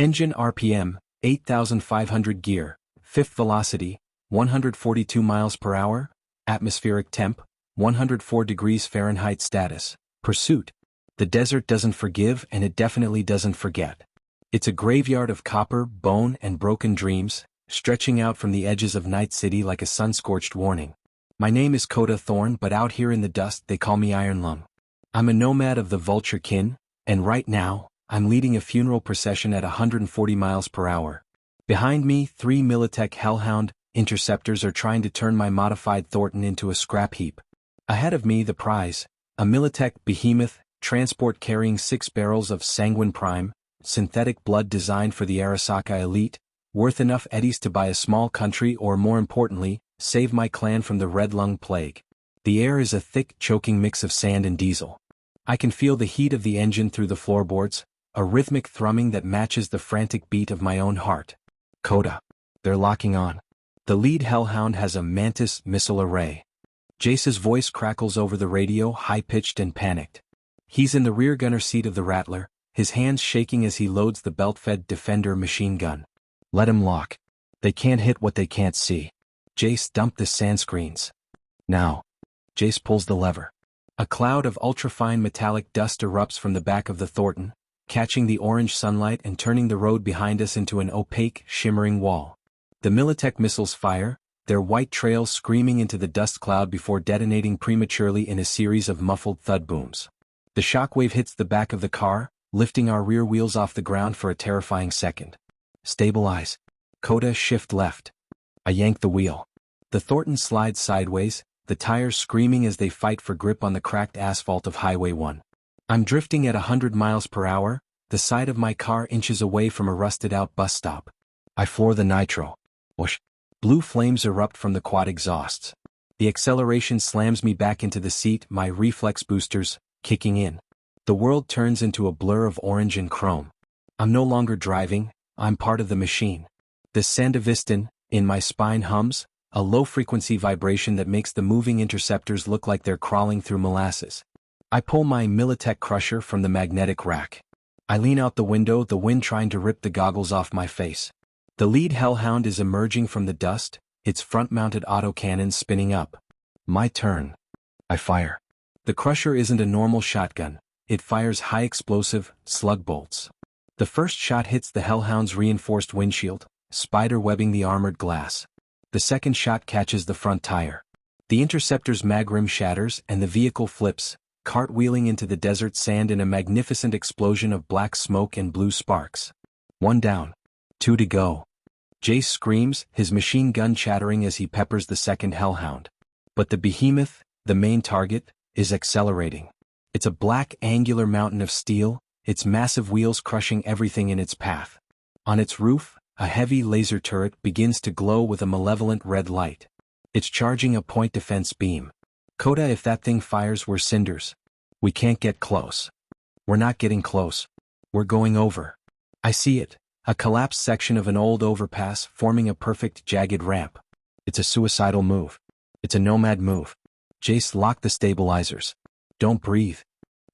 Engine RPM, 8,500 gear, 5th velocity, 142 miles per hour, atmospheric temp, 104 degrees Fahrenheit status, pursuit. The desert doesn't forgive and it definitely doesn't forget. It's a graveyard of copper, bone and broken dreams, stretching out from the edges of Night City like a sun-scorched warning. My name is Coda Thorn, but out here in the dust they call me Iron Lung. I'm a nomad of the Vulture-Kin, and right now, I'm leading a funeral procession at 140 miles per hour. Behind me, 3 Militech Hellhound interceptors are trying to turn my modified Thornton into a scrap heap. Ahead of me, the prize, a Militech Behemoth transport carrying 6 barrels of sanguine prime, synthetic blood designed for the Arasaka elite, worth enough eddies to buy a small country or, more importantly, save my clan from the red lung plague. The air is a thick, choking mix of sand and diesel. I can feel the heat of the engine through the floorboards, a rhythmic thrumming that matches the frantic beat of my own heart. Coda. They're locking on. The lead Hellhound has a Mantis missile array. Jace's voice crackles over the radio, high-pitched and panicked. He's in the rear gunner seat of the Rattler, his hands shaking as he loads the belt-fed Defender machine gun. Let him lock. They can't hit what they can't see. Jace dumped the sand screens. Now. Jace pulls the lever. A cloud of ultrafine metallic dust erupts from the back of the Thornton, catching the orange sunlight and turning the road behind us into an opaque, shimmering wall. The Militech missiles fire, their white trails screaming into the dust cloud before detonating prematurely in a series of muffled thud booms. The shockwave hits the back of the car, lifting our rear wheels off the ground for a terrifying second. Stabilize. Coda, shift left. I yank the wheel. The Thornton slides sideways, the tires screaming as they fight for grip on the cracked asphalt of Highway 1. I'm drifting at 100 miles per hour, the side of my car inches away from a rusted-out bus stop. I floor the nitro. Whoosh. Blue flames erupt from the quad exhausts. The acceleration slams me back into the seat, my reflex boosters kicking in. The world turns into a blur of orange and chrome. I'm no longer driving, I'm part of the machine. The Sandevistan in my spine hums, a low-frequency vibration that makes the moving interceptors look like they're crawling through molasses. I pull my Militech Crusher from the magnetic rack. I lean out the window, the wind trying to rip the goggles off my face. The lead Hellhound is emerging from the dust, its front-mounted autocannon spinning up. My turn. I fire. The Crusher isn't a normal shotgun, it fires high-explosive slug bolts. The first shot hits the Hellhound's reinforced windshield, spider-webbing the armored glass. The second shot catches the front tire. The interceptor's mag rim shatters and the vehicle flips, cartwheeling into the desert sand in a magnificent explosion of black smoke and blue sparks. 1 down. 2 to go. Jace screams, his machine gun chattering as he peppers the second Hellhound. But the Behemoth, the main target, is accelerating. It's a black angular mountain of steel, its massive wheels crushing everything in its path. On its roof, a heavy laser turret begins to glow with a malevolent red light. It's charging a point defense beam. Coda, if that thing fires, we're cinders. We can't get close. We're not getting close. We're going over. I see it, a collapsed section of an old overpass forming a perfect jagged ramp. It's a suicidal move. It's a Nomad move. Jace, lock the stabilizers. Don't breathe.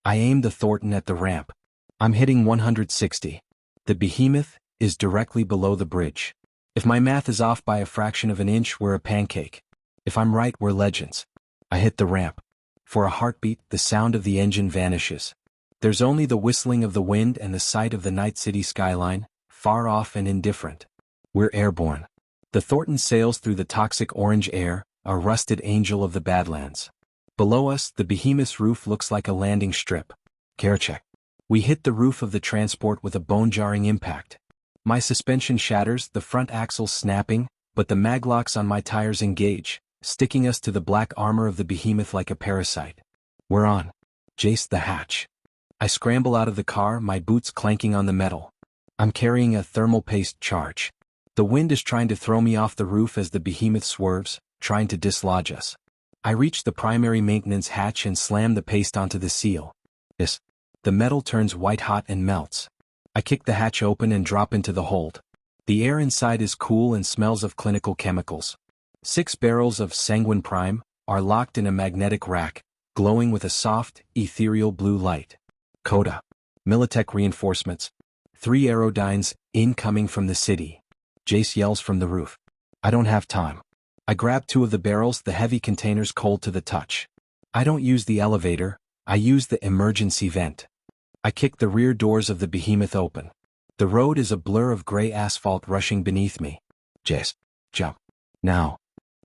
I aim the Thornton at the ramp. I'm hitting 160. The Behemoth is directly below the bridge. If my math is off by a fraction of an inch, we're a pancake. If I'm right, we're legends. I hit the ramp. For a heartbeat, the sound of the engine vanishes. There's only the whistling of the wind and the sight of the Night City skyline, far off and indifferent. We're airborne. The Thornton sails through the toxic orange air, a rusted angel of the Badlands. Below us, the Behemoth's roof looks like a landing strip. Carecheck. We hit the roof of the transport with a bone-jarring impact. My suspension shatters, the front axles snapping, but the maglocks on my tires engage, sticking us to the black armor of the Behemoth like a parasite. We're on. Jace, the hatch. I scramble out of the car, my boots clanking on the metal. I'm carrying a thermal paste charge. The wind is trying to throw me off the roof as the Behemoth swerves, trying to dislodge us. I reach the primary maintenance hatch and slam the paste onto the seal. The metal turns white-hot and melts. I kick the hatch open and drop into the hold. The air inside is cool and smells of clinical chemicals. 6 barrels of sanguine prime are locked in a magnetic rack, glowing with a soft, ethereal blue light. Coda. Militech reinforcements. 3 aerodynes, incoming from the city. Jace yells from the roof. I don't have time. I grab 2 of the barrels, the heavy containers cold to the touch. I don't use the elevator, I use the emergency vent. I kick the rear doors of the Behemoth open. The road is a blur of gray asphalt rushing beneath me. Jace, jump. Now.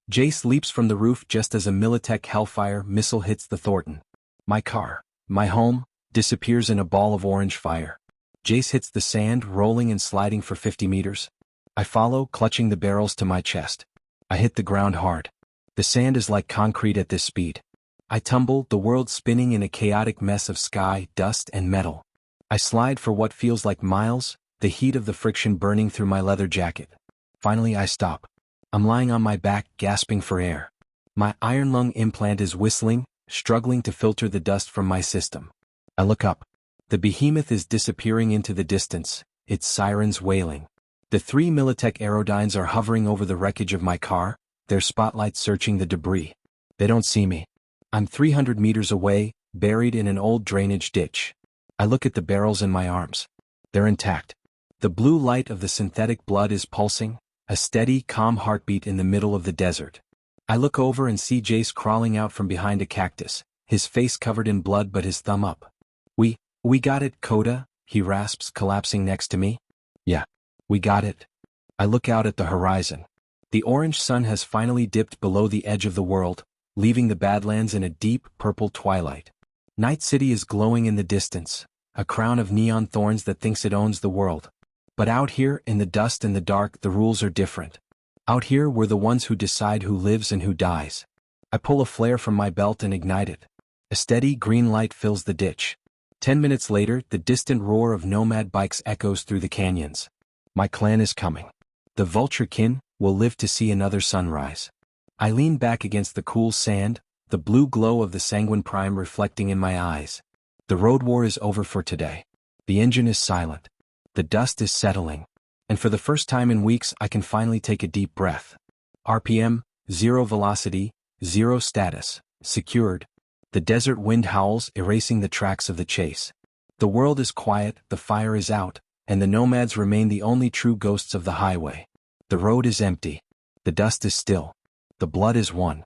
Jace leaps from the roof just as a Militech Hellfire missile hits the Thornton. My car, my home, disappears in a ball of orange fire. Jace hits the sand, rolling and sliding for 50 meters. I follow, clutching the barrels to my chest. I hit the ground hard. The sand is like concrete at this speed. I tumble, the world spinning in a chaotic mess of sky, dust, and metal. I slide for what feels like miles, the heat of the friction burning through my leather jacket. Finally I stop. I'm lying on my back, gasping for air. My iron lung implant is whistling, struggling to filter the dust from my system. I look up. The Behemoth is disappearing into the distance, its sirens wailing. The 3 Militech aerodynes are hovering over the wreckage of my car, their spotlights searching the debris. They don't see me. I'm 300 meters away, buried in an old drainage ditch. I look at the barrels in my arms. They're intact. The blue light of the synthetic blood is pulsing, a steady, calm heartbeat in the middle of the desert. I look over and see Jace crawling out from behind a cactus, his face covered in blood but his thumb up. We got it, Coda, he rasps, collapsing next to me. Yeah, we got it. I look out at the horizon. The orange sun has finally dipped below the edge of the world, leaving the Badlands in a deep, purple twilight. Night City is glowing in the distance, a crown of neon thorns that thinks it owns the world. But out here, in the dust and the dark, the rules are different. Out here, we're the ones who decide who lives and who dies. I pull a flare from my belt and ignite it. A steady, green light fills the ditch. 10 minutes later, the distant roar of Nomad bikes echoes through the canyons. My clan is coming. The Vulture-Kin will live to see another sunrise. I lean back against the cool sand, the blue glow of the Sanguine Prime reflecting in my eyes. The road war is over for today. The engine is silent. The dust is settling. And for the first time in weeks, I can finally take a deep breath. RPM, 0 velocity, 0 status, secured. The desert wind howls, erasing the tracks of the chase. The world is quiet, the fire is out, and the nomads remain the only true ghosts of the highway. The road is empty. The dust is still. The blood is won.